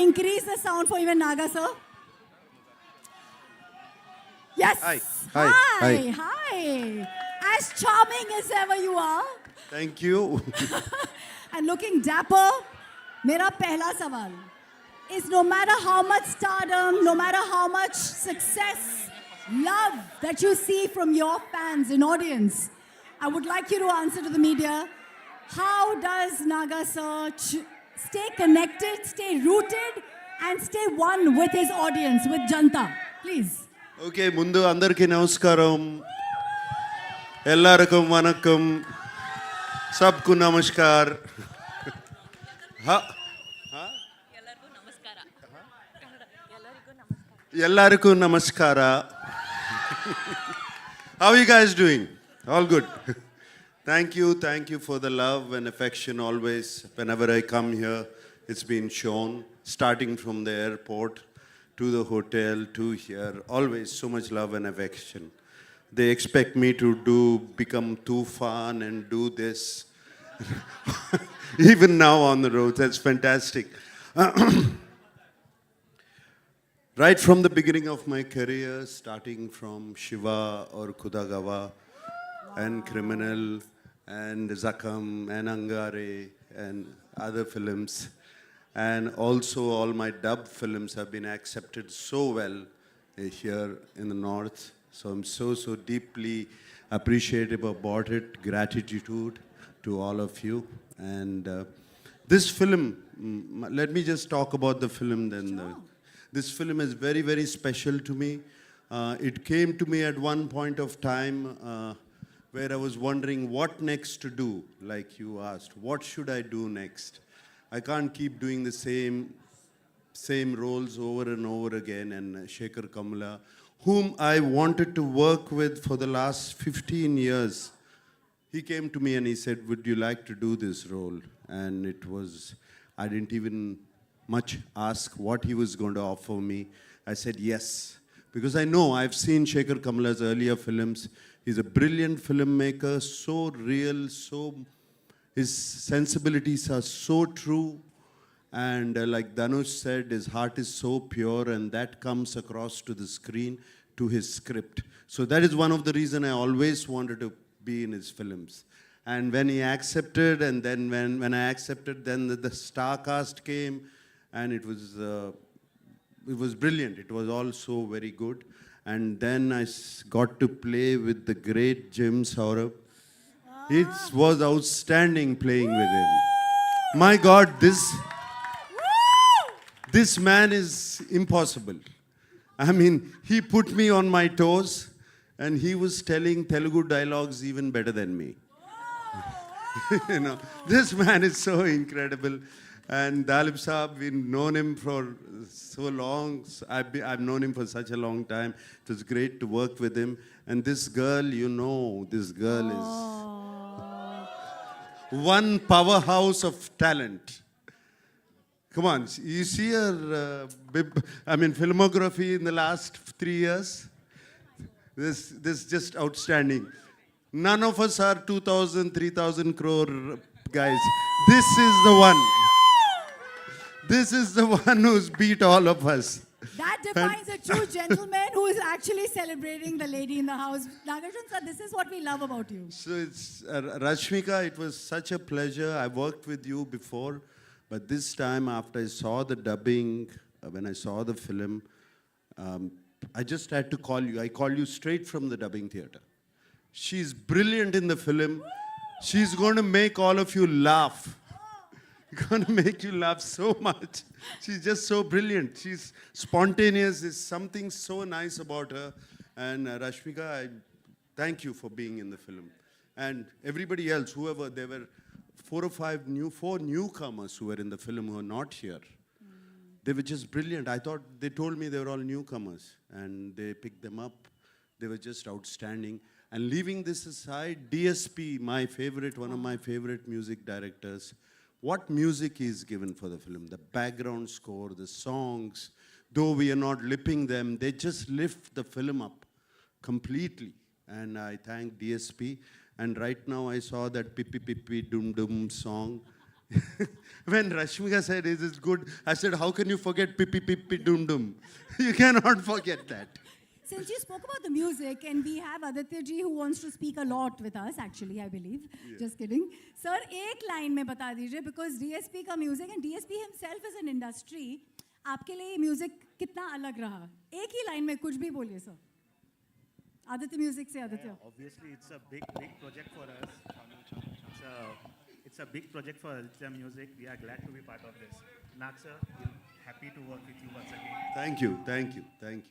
increase the sound for even Naga, sir? Yes. Hi. Hi. Hi. Hi. As charming as ever you are. Thank you. And looking dapper, मेरा पहला सवाल is no matter how much stardom, no matter how much success, love that you see from your fans and audience, I would like you to answer to the media, how does Naga sir stay connected, stay rooted, and stay one with his audience, with Janta? Please. Okay, ముందు అందరికీ నమస్కారం. ఎల్లరికం వనక్కం. सबको नमस्कार. ఎల్లరికూ నమస్కార. How are you guys doing? All good. Thank you for the love and affection always. Whenever I come here, it's been shown, starting from the airport to the hotel to here. Always so much love and affection. They expect me to become too fun and do this. Even now on the road, that's fantastic. Right from the beginning of my career, starting from Shiva or Kudagawa and Criminal and Zakam and Angare and other films, and also all my dub films have been accepted so well here in the North. So I'm so deeply appreciative about it. Gratitude to all of you. And this film, let me just talk about the film then. Sure. This film is very special to me. It came to me at one point of time where I was wondering what next to do, like you asked. What should I do next? I can't keep doing the same roles over and over again. And Shekhar Kamla, whom I wanted to work with for the last 15 years, he came to me and he said, would you like to do this role? And it was, I didn't even much ask what he was going to offer me. I said yes, because I know I've seen Shekhar Kamla's earlier films. He's a brilliant filmmaker, so real, his sensibilities are so true. And like Dhanush said, his heart is so pure, and that comes across to the screen, to his script. So that is one of the reasons I always wanted to be in his films. And when he accepted, and then when I accepted, then the star cast came, and it was brilliant. It was all so very good. And then I got to play with the great Jim Saurabh. It was outstanding playing with him. My God, this man is impossible. I mean, he put me on my toes, and he was telling Telugu dialogues even better than me. You know, this man is so incredible. And Dalip Saab, we've known him for so long. I've known him for such a long time. It was great to work with him. And this girl, this girl is one powerhouse of talent. Come on, you see her, filmography in the last 3 years? This is just outstanding. None of us are 2,000, 3,000 crore guys. This is the one. This is the one who's beat all of us. That defines a true gentleman who is actually celebrating the lady in the house. Nagarjun sir, this is what we love about you. So it's Rashmika, it was such a pleasure. I worked with you before, but this time after I saw the dubbing, when I saw the film, I just had to call you. I called you straight from the dubbing theater. She's brilliant in the film. She's going to make all of you laugh. Going to make you laugh so much. She's just so brilliant. She's spontaneous. There's something so nice about her. And Rashmika, I thank you for being in the film. And everybody else, whoever, there were 4 newcomers who were in the film who are not here. They were just brilliant. I thought, they told me they were all newcomers, and they picked them up. They were just outstanding. And leaving this aside, DSP, one of my favorite music directors, what music is given for the film, the background score, the songs, though we are not lipping them, they just lift the film up completely. And I thank DSP. And right now I saw that Pippi Pippi Dum Dum song. when Rashmika said, "Is this good?" I said, "How can you forget Pippi Pippi Dum Dum? You cannot forget that." Since you spoke about the music, and we have Aditya ji who wants to speak a lot with us, actually, I believe. Just kidding. Sir, एक line में बता दीजिए, because DSP का music and DSP himself is an industry. आपके लिए music कितना अलग रहा? एक ही line में कुछ भी बोलिए, sir. Aditya Music से Aditya. Obviously, it's a big project for us. It's a big project for Aditya Music. We are glad to be part of this. Nag sir, we're happy to work with you once again. Thank you, thank you, thank you.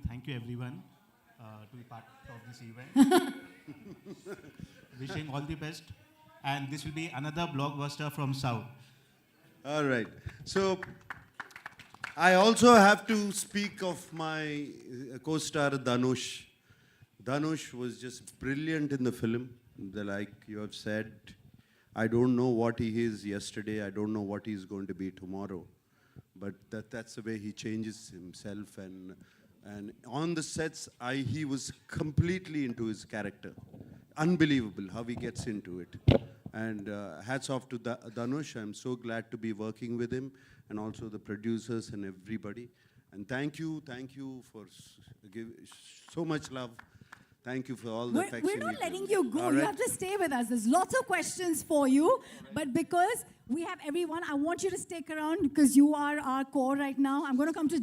Thank you everyone to be part of this event. Wishing all the best. And this will be another blockbuster from South. All right. So I also have to speak of my co-star Dhanush. Dhanush was just brilliant in the film. Like you have said, I don't know what he is yesterday. I don't know what he's going to be tomorrow. But that's the way he changes himself. And on the sets, he was completely into his character. Unbelievable how he gets into it. And hats off to Dhanush. I'm so glad to be working with him, and also the producers and everybody. And thank you for giving so much love. Thank you for all the affection. We're not you letting give. you go. All You right. have to stay with us. There's lots of questions for you. But because we have everyone, I want you to stick around because you are our core right now. I'm going to come to